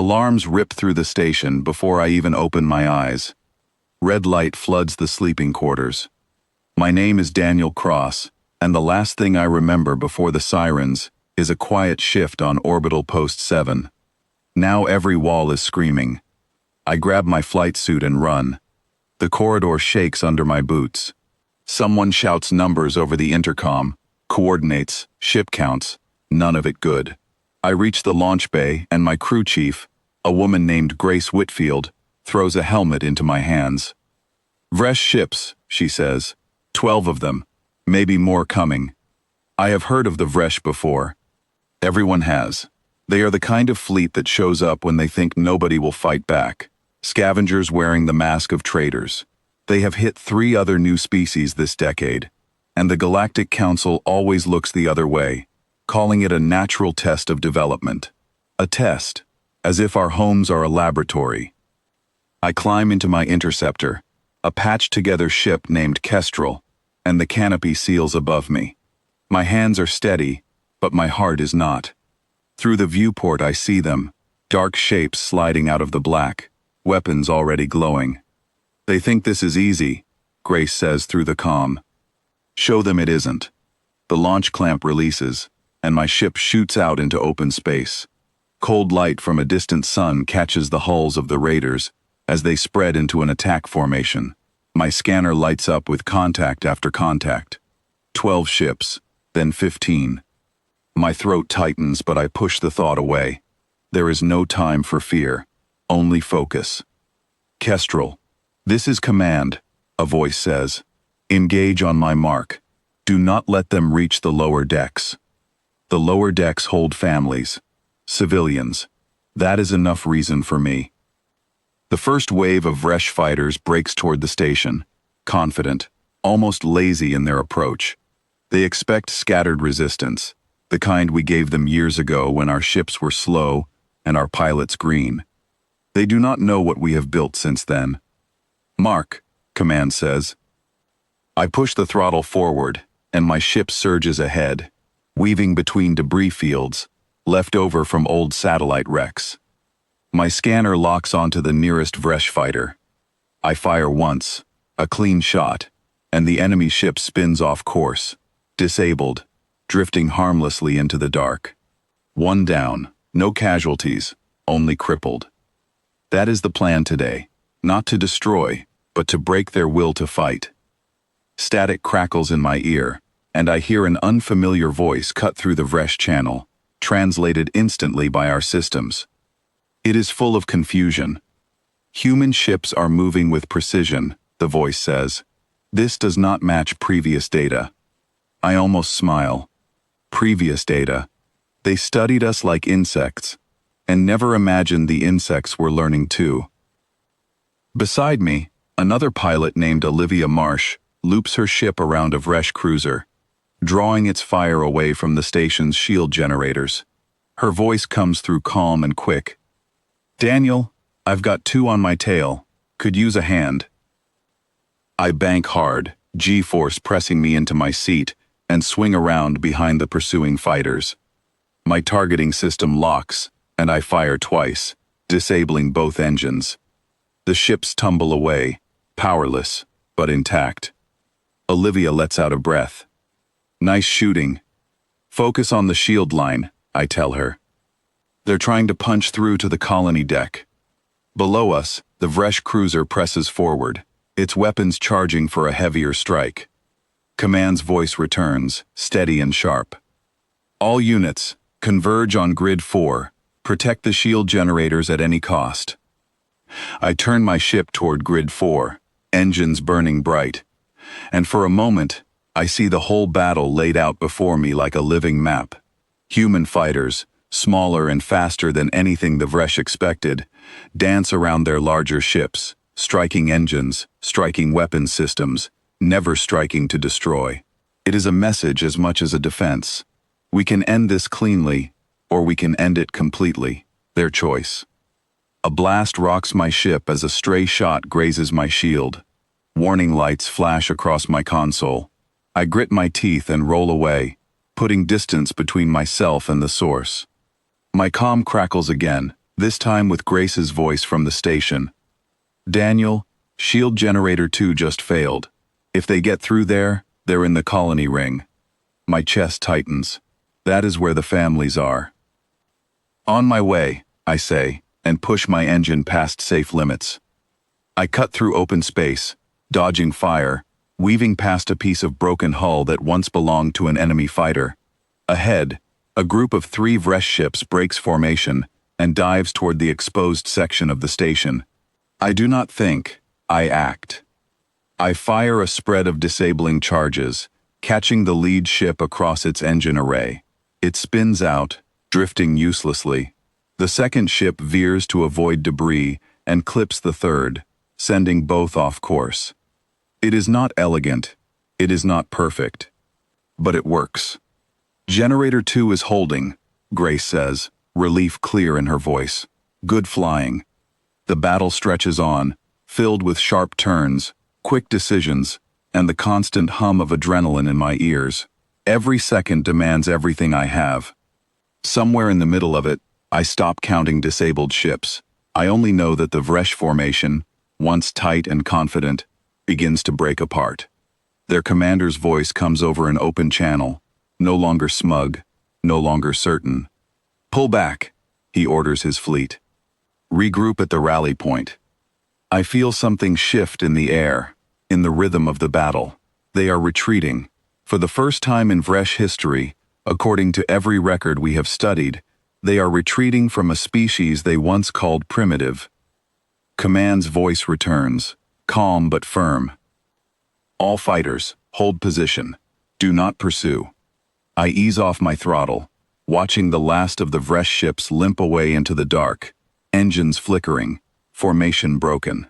Alarms rip through the station before I even open my eyes. Red light floods the sleeping quarters. My name is Daniel Cross, and the last thing I remember before the sirens is a quiet shift on orbital post 7. Now every wall is screaming. I grab my flight suit and run. The corridor shakes under my boots. Someone shouts numbers over the intercom, coordinates, ship counts, none of it good. I reach the launch bay and my crew chief, a woman named Grace Whitfield, throws a helmet into my hands. "Vresh ships," she says. 12 of them, maybe more coming. I have heard of the Vresh before. Everyone has. They are the kind of fleet that shows up when they think nobody will fight back. Scavengers wearing the mask of traitors. They have hit 3 other new species this decade, and the Galactic Council always looks the other way, calling it a natural test of development. A test, as if our homes are a laboratory. I climb into my interceptor, a patched-together ship named Kestrel, and the canopy seals above me. My hands are steady, but my heart is not. Through the viewport I see them, dark shapes sliding out of the black, weapons already glowing. "They think this is easy," Grace says through the comm. "Show them it isn't." The launch clamp releases, and my ship shoots out into open space. Cold light from a distant sun catches the hulls of the raiders as they spread into an attack formation. My scanner lights up with contact after contact. 12 ships, then 15. My throat tightens, but I push the thought away. There is no time for fear, only focus. "Kestrel, this is command," a voice says. "Engage on my mark. Do not let them reach the lower decks." The lower decks hold families, civilians. That is enough reason for me. The first wave of Vresh fighters breaks toward the station, confident, almost lazy in their approach. They expect scattered resistance, the kind we gave them years ago when our ships were slow and our pilots green. They do not know what we have built since then. "Mark," command says. I push the throttle forward, and my ship surges ahead, weaving between debris fields, left over from old satellite wrecks. My scanner locks onto the nearest Vresh fighter. I fire once, a clean shot, and the enemy ship spins off course, disabled, drifting harmlessly into the dark. One down, no casualties, only crippled. That is the plan today, not to destroy, but to break their will to fight. Static crackles in my ear, and I hear an unfamiliar voice cut through the Vresh channel, translated instantly by our systems. It is full of confusion. "Human ships are moving with precision," the voice says. "This does not match previous data." I almost smile. Previous data. They studied us like insects, and never imagined the insects were learning too. Beside me, another pilot named Olivia Marsh loops her ship around a Vresh cruiser, drawing its fire away from the station's shield generators. Her voice comes through calm and quick. "Daniel, I've got 2 on my tail. Could use a hand." I bank hard, G-force pressing me into my seat, and swing around behind the pursuing fighters. My targeting system locks, and I fire twice, disabling both engines. The ships tumble away, powerless, but intact. Olivia lets out a breath. "Nice shooting. Focus on the shield line," I tell her. They're trying to punch through to the colony deck. Below us, the Vresh cruiser presses forward, its weapons charging for a heavier strike. Command's voice returns, steady and sharp. "All units, converge on grid 4. Protect the shield generators at any cost." I turn my ship toward grid 4, engines burning bright, and for a moment, I see the whole battle laid out before me like a living map. Human fighters, smaller and faster than anything the Vresh expected, dance around their larger ships, striking engines, striking weapon systems, never striking to destroy. It is a message as much as a defense. We can end this cleanly, or we can end it completely. Their choice. A blast rocks my ship as a stray shot grazes my shield. Warning lights flash across my console. I grit my teeth and roll away, putting distance between myself and the source. My comm crackles again, this time with Grace's voice from the station. "Daniel, shield generator 2 just failed. If they get through there, they're in the colony ring." My chest tightens. That is where the families are. "On my way," I say, and push my engine past safe limits. I cut through open space, dodging fire, weaving past a piece of broken hull that once belonged to an enemy fighter. Ahead, a group of 3 Vresh ships breaks formation and dives toward the exposed section of the station. I do not think, I act. I fire a spread of disabling charges, catching the lead ship across its engine array. It spins out, drifting uselessly. The second ship veers to avoid debris and clips the third, sending both off course. It is not elegant, it is not perfect, but it works. "Generator 2 is holding," Grace says, relief clear in her voice. "Good flying." The battle stretches on, filled with sharp turns, quick decisions, and the constant hum of adrenaline in my ears. Every second demands everything I have. Somewhere in the middle of it, I stop counting disabled ships. I only know that the Vresh formation, once tight and confident, begins to break apart. Their commander's voice comes over an open channel, no longer smug, no longer certain. "Pull back," he orders his fleet. "Regroup at the rally point." I feel something shift in the air, in the rhythm of the battle. They are retreating. For the first time in Vresh history, according to every record we have studied, they are retreating from a species they once called primitive. Command's voice returns, calm but firm. "All fighters, hold position. Do not pursue." I ease off my throttle, watching the last of the Vresh ships limp away into the dark, engines flickering, formation broken.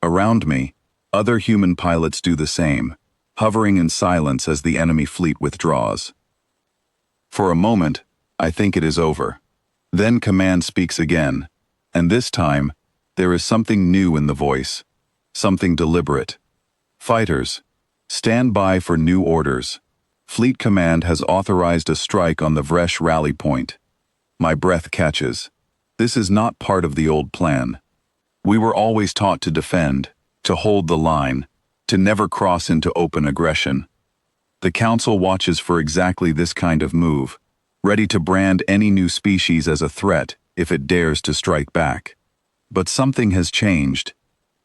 Around me, other human pilots do the same, hovering in silence as the enemy fleet withdraws. For a moment, I think it is over. Then Command speaks again, and this time, there is something new in the voice, something deliberate. "Fighters, stand by for new orders. Fleet Command has authorized a strike on the Vresh rally point." My breath catches. This is not part of the old plan. We were always taught to defend, to hold the line, to never cross into open aggression. The Council watches for exactly this kind of move, ready to brand any new species as a threat if it dares to strike back. But something has changed.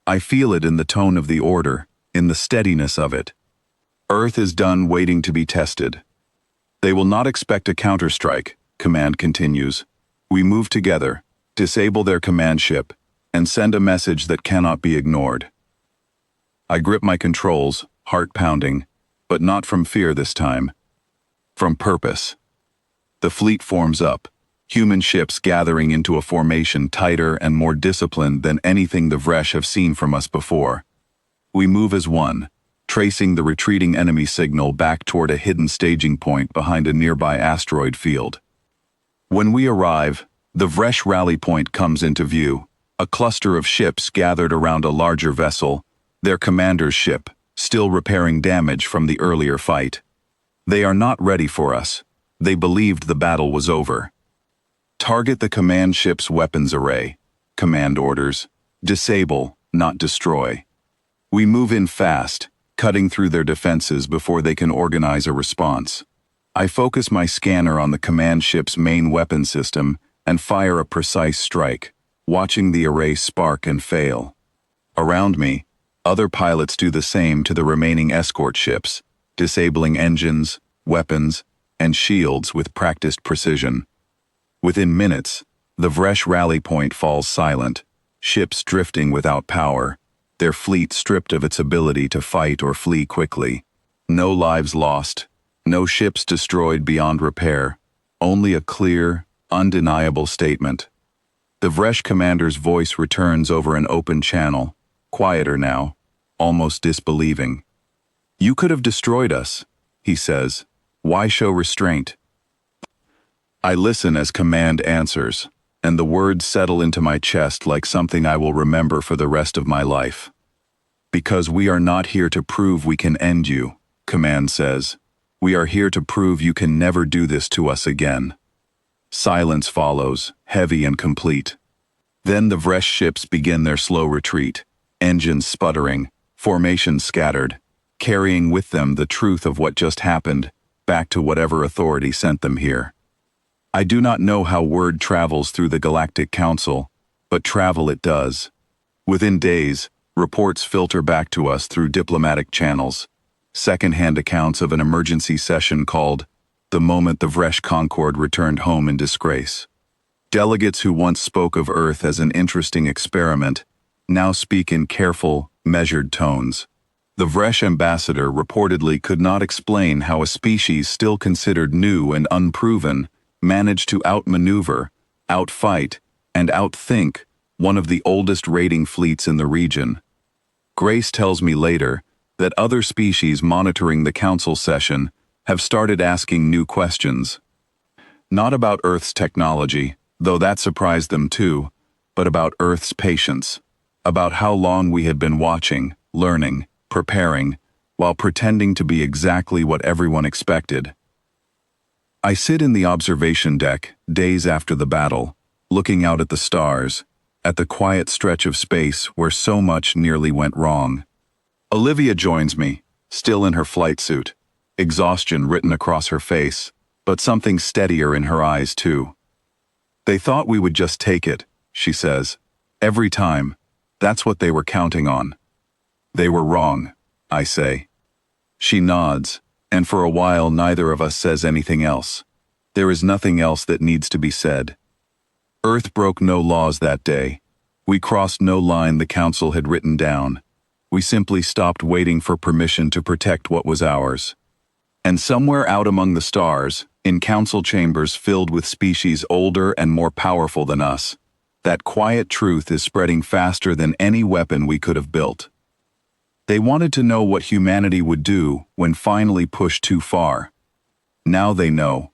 I feel it in the tone of the order, in the steadiness of it. Earth is done waiting to be tested. "They will not expect a counterstrike," Command continues. "We move together, disable their command ship, and send a message that cannot be ignored." I grip my controls, heart pounding, but not from fear this time. From purpose. The fleet forms up, human ships gathering into a formation tighter and more disciplined than anything the Vresh have seen from us before. We move as one, tracing the retreating enemy signal back toward a hidden staging point behind a nearby asteroid field. When we arrive, the Vresh rally point comes into view, a cluster of ships gathered around a larger vessel, their commander's ship, still repairing damage from the earlier fight. They are not ready for us. They believed the battle was over. "Target the command ship's weapons array," Command orders. "Disable, not destroy." We move in fast, cutting through their defenses before they can organize a response. I focus my scanner on the command ship's main weapon system and fire a precise strike, watching the array spark and fail. Around me, other pilots do the same to the remaining escort ships, disabling engines, weapons, and shields with practiced precision. Within minutes, the Vresh rally point falls silent, ships drifting without power, their fleet stripped of its ability to fight or flee quickly. No lives lost, no ships destroyed beyond repair, only a clear, undeniable statement. The Vresh commander's voice returns over an open channel, quieter now, almost disbelieving. "You could have destroyed us," he says. "Why show restraint?" I listen as Command answers, and the words settle into my chest like something I will remember for the rest of my life. "Because we are not here to prove we can end you," Command says. "We are here to prove you can never do this to us again." Silence follows, heavy and complete. Then the Vresh ships begin their slow retreat, engines sputtering, formations scattered, carrying with them the truth of what just happened, back to whatever authority sent them here. I do not know how word travels through the Galactic Council, but travel it does. Within days, reports filter back to us through diplomatic channels, second-hand accounts of an emergency session called "The Moment the Vresh Concord Returned Home in Disgrace." Delegates who once spoke of Earth as an interesting experiment now speak in careful, measured tones. The Vresh ambassador reportedly could not explain how a species still considered new and unproven managed to outmaneuver, outfight, and outthink one of the oldest raiding fleets in the region. Grace tells me later that other species monitoring the council session have started asking new questions. Not about Earth's technology, though that surprised them too, but about Earth's patience, about how long we had been watching, learning, preparing, while pretending to be exactly what everyone expected. I sit in the observation deck, days after the battle, looking out at the stars, at the quiet stretch of space where so much nearly went wrong. Olivia joins me, still in her flight suit, exhaustion written across her face, but something steadier in her eyes too. "They thought we would just take it," she says. "Every time. That's what they were counting on." "They were wrong," I say. She nods, and for a while neither of us says anything else. There is nothing else that needs to be said. Earth broke no laws that day. We crossed no line the council had written down. We simply stopped waiting for permission to protect what was ours. And somewhere out among the stars, in council chambers filled with species older and more powerful than us, that quiet truth is spreading faster than any weapon we could have built. They wanted to know what humanity would do when finally pushed too far. Now they know.